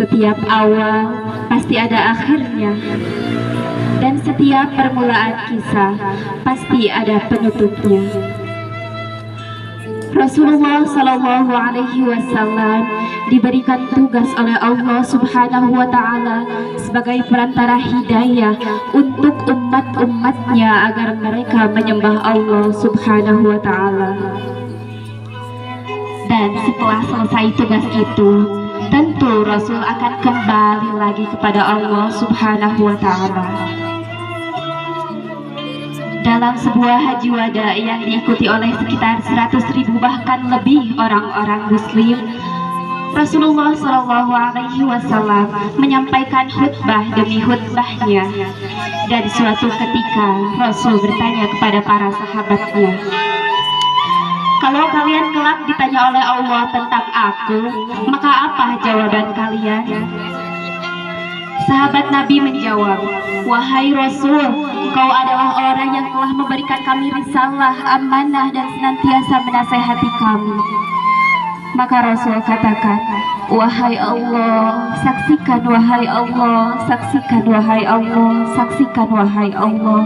Setiap awal pasti ada akhirnya, dan setiap permulaan kisah pasti ada penutupnya. Rasulullah Shallallahu Alaihi Wasallam diberikan tugas oleh Allah Subhanahu Wa Taala sebagai perantara hidayah untuk umat-umatnya agar mereka menyembah Allah Subhanahu Wa Taala. Dan setelah selesai tugas itu, tentu Rasul akan kembali lagi kepada Allah Subhanahu Wa Taala. Dalam sebuah haji wada yang diikuti oleh sekitar 100.000 bahkan lebih orang-orang muslim, Rasulullah Shallallahu Alaihi Wasallam menyampaikan khutbah demi khutbahnya. Dan suatu ketika Rasul bertanya kepada para sahabatnya, "Kalau kalian kelak ditanya oleh Allah tentang aku, maka apa jawaban kalian?" Sahabat Nabi menjawab, "Wahai Rasul, Engkau adalah orang yang telah memberikan kami risalah, amanah, dan senantiasa menasehati kami." Maka Rasul katakan, "Wahai Allah, saksikan wahai Allah, saksikan wahai Allah, saksikan wahai Allah."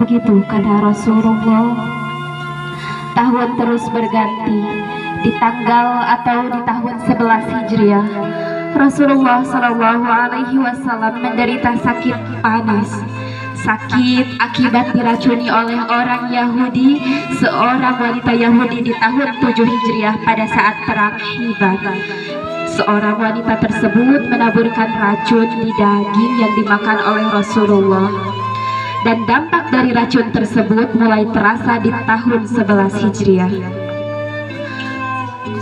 Begitu kata Rasulullah. Tahun terus berganti. Di tanggal atau di tahun 11 Hijriah, Rasulullah Shallallahu Alaihi Wasallam menderita sakit panas. Sakit akibat diracuni oleh orang Yahudi, seorang wanita Yahudi di tahun 7 Hijriah pada saat perang Khibar. Seorang wanita tersebut menaburkan racun di daging yang dimakan oleh Rasulullah. Dan dampak dari racun tersebut mulai terasa di tahun 11 Hijriah.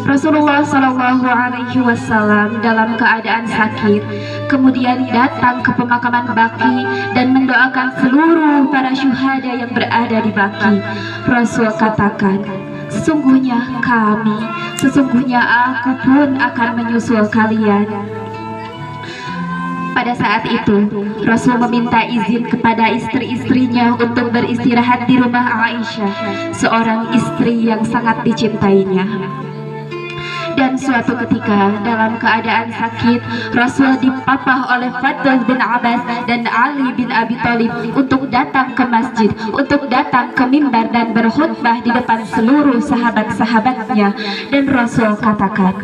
Rasulullah Shallallahu Alaihi Wasallam dalam keadaan sakit kemudian datang ke pemakaman Baqi dan mendoakan seluruh para syuhada yang berada di Baqi. Rasul katakan, sesungguhnya aku pun akan menyusul kalian." Pada saat itu, Rasul meminta izin kepada istri-istrinya untuk beristirahat di rumah Aisyah, seorang istri yang sangat dicintainya. Dan suatu ketika dalam keadaan sakit, Rasul dipapah oleh Fadl bin Abbas dan Ali bin Abi Thalib untuk datang ke masjid, untuk datang ke mimbar dan berkhutbah di depan seluruh sahabat-sahabatnya. Dan Rasul katakan,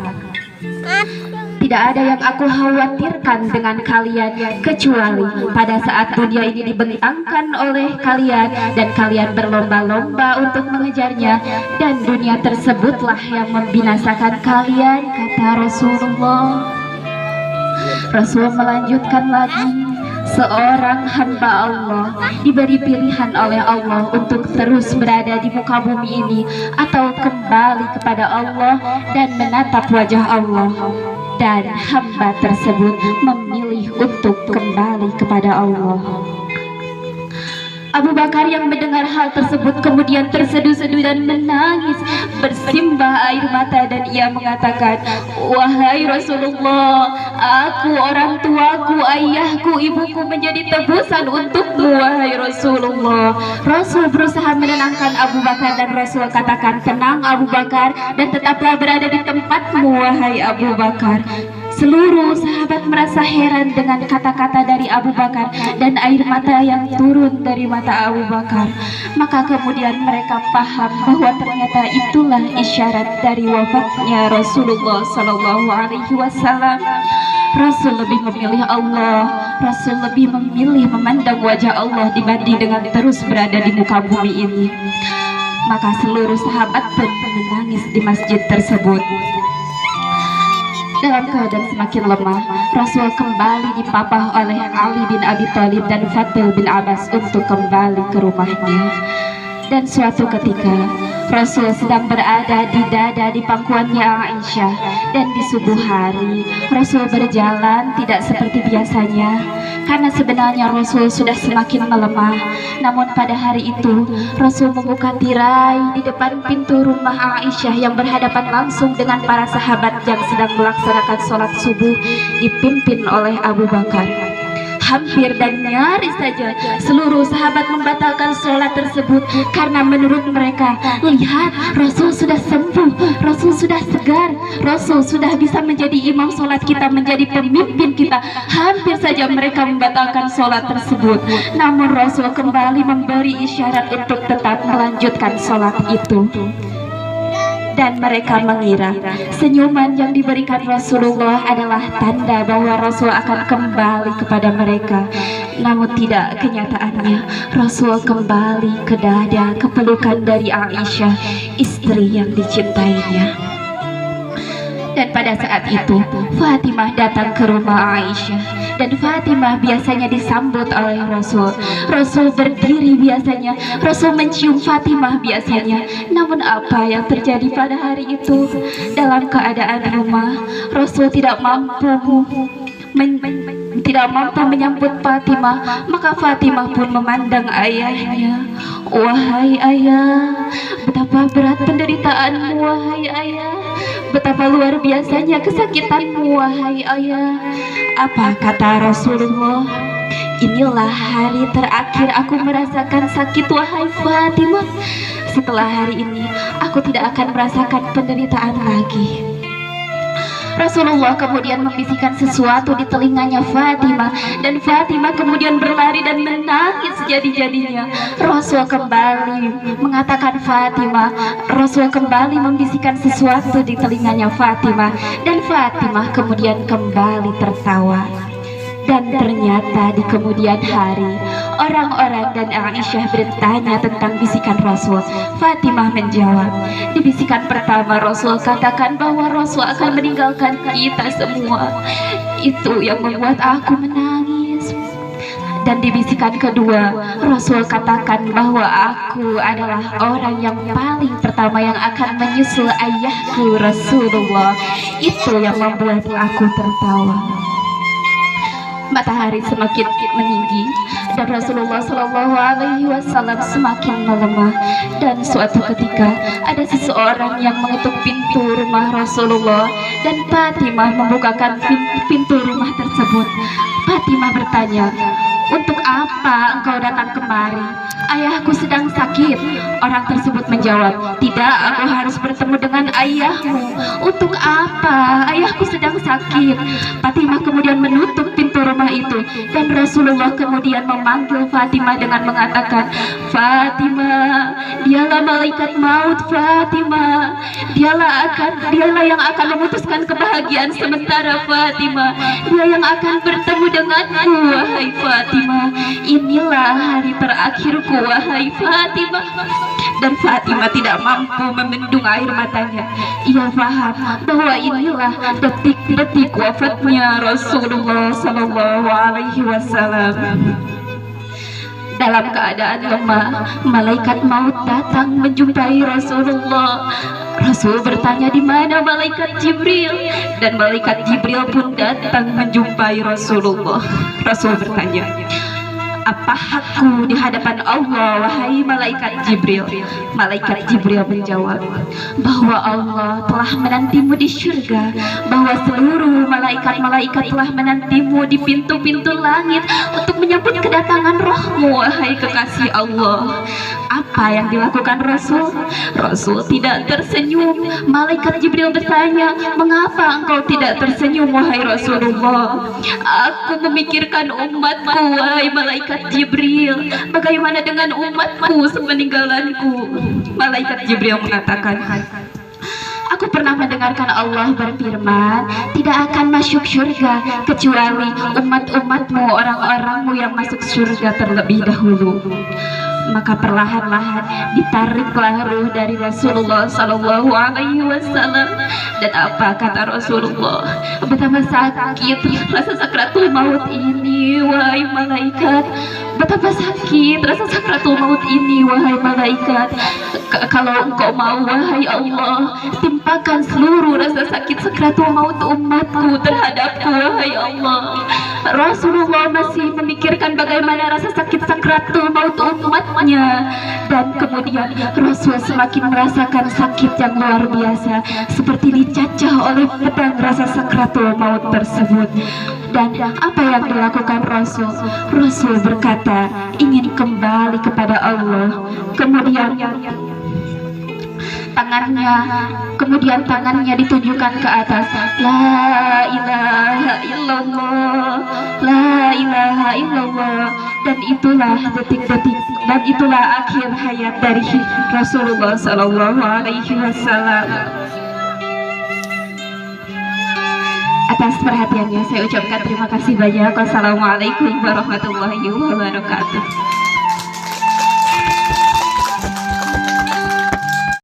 "Tidak ada yang aku khawatirkan dengan kalian kecuali pada saat dunia ini dibentangkan oleh kalian dan kalian berlomba-lomba untuk mengejarnya, dan dunia tersebutlah yang membinasakan kalian," kata Rasulullah. Rasul melanjutkan lagi, seorang hamba Allah diberi pilihan oleh Allah untuk terus berada di muka bumi ini atau kembali kepada Allah dan menatap wajah Allah. Dan hamba tersebut memilih untuk kembali kepada Allah. Abu Bakar yang mendengar hal tersebut kemudian terseduh-seduh dan menangis bersimbah air mata, dan ia mengatakan, "Wahai Rasulullah, aku, orang tuaku, ayahku, ibuku menjadi tebusan untukmu, wahai Rasulullah." Rasul berusaha menenangkan Abu Bakar dan Rasul katakan, "Tenang Abu Bakar, dan tetaplah berada di tempatmu, wahai Abu Bakar." Seluruh sahabat merasa heran dengan kata-kata dari Abu Bakar dan air mata yang turun dari mata Abu Bakar. Maka kemudian mereka paham bahwa ternyata itulah isyarat dari wafatnya Rasulullah Sallallahu Alaihi Wasallam. Rasul lebih memilih Allah, Rasul lebih memilih memandang wajah Allah dibanding dengan terus berada di muka bumi ini. Maka seluruh sahabat pun menangis di masjid tersebut. Dalam keadaan semakin lemah, Rasul kembali dipapah oleh Ali bin Abi Thalib dan Fadl bin Abbas untuk kembali ke rumahnya. Dan suatu ketika, Rasul sedang berada di dada di pangkuannya Aisyah, dan di subuh hari Rasul berjalan tidak seperti biasanya, karena sebenarnya Rasul sudah semakin melemah. Namun pada hari itu Rasul membuka tirai di depan pintu rumah Aisyah yang berhadapan langsung dengan para sahabat yang sedang melaksanakan sholat subuh dipimpin oleh Abu Bakar. Hampir dan nyaris saja seluruh sahabat membatalkan sholat tersebut karena menurut mereka, lihat, Rasul sudah sembuh, Rasul sudah segar, Rasul sudah bisa menjadi imam sholat kita, menjadi pemimpin kita. Hampir saja mereka membatalkan sholat tersebut, namun Rasul kembali memberi isyarat untuk tetap melanjutkan sholat itu. Dan mereka mengira senyuman yang diberikan Rasulullah adalah tanda bahwa Rasul akan kembali kepada mereka. Namun tidak, kenyataannya Rasul kembali ke dada, ke pelukan dari Aisyah, istri yang dicintainya. Dan pada saat itu Fatimah datang ke rumah Aisyah, dan Fatimah biasanya disambut oleh Rasul. Rasul berdiri biasanya, Rasul mencium Fatimah biasanya. Namun apa yang terjadi pada hari itu? Dalam keadaan rumah, Rasul tidak mampu menyambut Fatimah, maka Fatimah pun memandang ayahnya. Wahai ayah, betapa berat penderitaanmu, wahai ayah. Betapa luar biasanya kesakitanmu, wahai ayah. Apa kata Rasulullah? Inilah hari terakhir aku merasakan sakit, wahai Fatimah. Setelah hari ini, aku tidak akan merasakan penderitaan lagi. Rasulullah kemudian membisikkan sesuatu di telinganya Fatimah, dan Fatimah kemudian berlari dan menangis jadi-jadinya. Rasul kembali mengatakan Fatimah, Rasul kembali membisikkan sesuatu di telinganya Fatimah, dan Fatimah kemudian kembali tertawa. Dan ternyata di kemudian hari, orang-orang dan Aisyah bertanya tentang bisikan Rasul. Fatimah menjawab, di bisikan pertama Rasul katakan bahwa Rasul akan meninggalkan kita semua. Itu yang membuat aku menangis. Dan di bisikan kedua, Rasul katakan bahwa aku adalah orang yang paling pertama yang akan menyusul ayahku Rasulullah. Itu yang membuat aku tertawa. Matahari semakin meninggi dan Rasulullah SAW semakin melemah. Dan suatu ketika ada seseorang yang mengetuk pintu rumah Rasulullah, dan Fatimah membukakan pintu rumah tersebut. Fatimah bertanya, untuk apa engkau datang kemari? Ayahku sedang sakit. Orang tersebut menjawab, tidak, aku harus bertemu dengan ayahmu. Untuk apa? Ayahku sedang sakit. Fatimah kemudian menutup pintu rumah itu, dan Rasulullah kemudian memanggil Fatimah dengan mengatakan, Fatimah, dialah malaikat maut. Fatimah, dialah yang akan memutuskan kebahagiaan sementara. Fatimah, dia yang akan bertemu denganku, wahai Fatimah. Inilah hari terakhirku, wahai Fatimah. Dan Fatimah tidak mampu membendung air matanya. Ia paham bahwa inilah detik-detik wafatnya Rasulullah SAW. Dalam keadaan lemah, malaikat maut datang menjumpai Rasulullah. Rasul bertanya, di mana malaikat Jibril? Dan malaikat Jibril pun datang menjumpai Rasulullah. Rasul bertanya, apa hakku di hadapan Allah, wahai malaikat Jibril? Malaikat Jibril menjawab bahwa Allah telah menantimu di syurga, bahwa seluruh malaikat-malaikat telah menantimu di pintu-pintu langit untuk menyambut kedatangan rohmu, wahai kekasih Allah. Apa yang dilakukan Rasul? Rasul tidak tersenyum. Malaikat Jibril bertanya, mengapa engkau tidak tersenyum, wahai Rasulullah? Aku memikirkan umatku, wahai malaikat Jibril. Bagaimana dengan umatku sepeninggalanku? Malaikat Jibril mengatakan, aku pernah mendengarkan Allah berfirman, tidak akan masuk surga kecuali umat-umatmu, orang-orangmu yang masuk surga terlebih dahulu. Maka perlahan-lahan ditariklah ruh dari Rasulullah SAW. Dan apa kata Rasulullah? Betapa sakit rasa sakratul maut ini, wahai malaikat. Betapa sakit rasa sakratul maut ini, wahai malaikat. Kalau engkau mau, wahai Allah, timpakan seluruh rasa sakit sakratul maut umatku terhadapku, wahai Allah. Rasulullah masih memikirkan bagaimana rasa sakit sakratul maut umatnya. Dan kemudian Rasul semakin merasakan sakit yang luar biasa, seperti dicacah oleh pedang rasa sakratul maut tersebut. Dan apa yang dilakukan Rasul? Rasul berkata ingin kembali kepada Allah. Kemudian tangannya ditunjukkan ke atas. La ilaha illallah, la ilaha illallah. Dan itulah detik-detik, dan itulah akhir hayat dari Rasulullah Sallallahu Alaihi Wasallam. Atas perhatiannya saya ucapkan terima kasih banyak. Wassalamualaikum warahmatullahi wabarakatuh.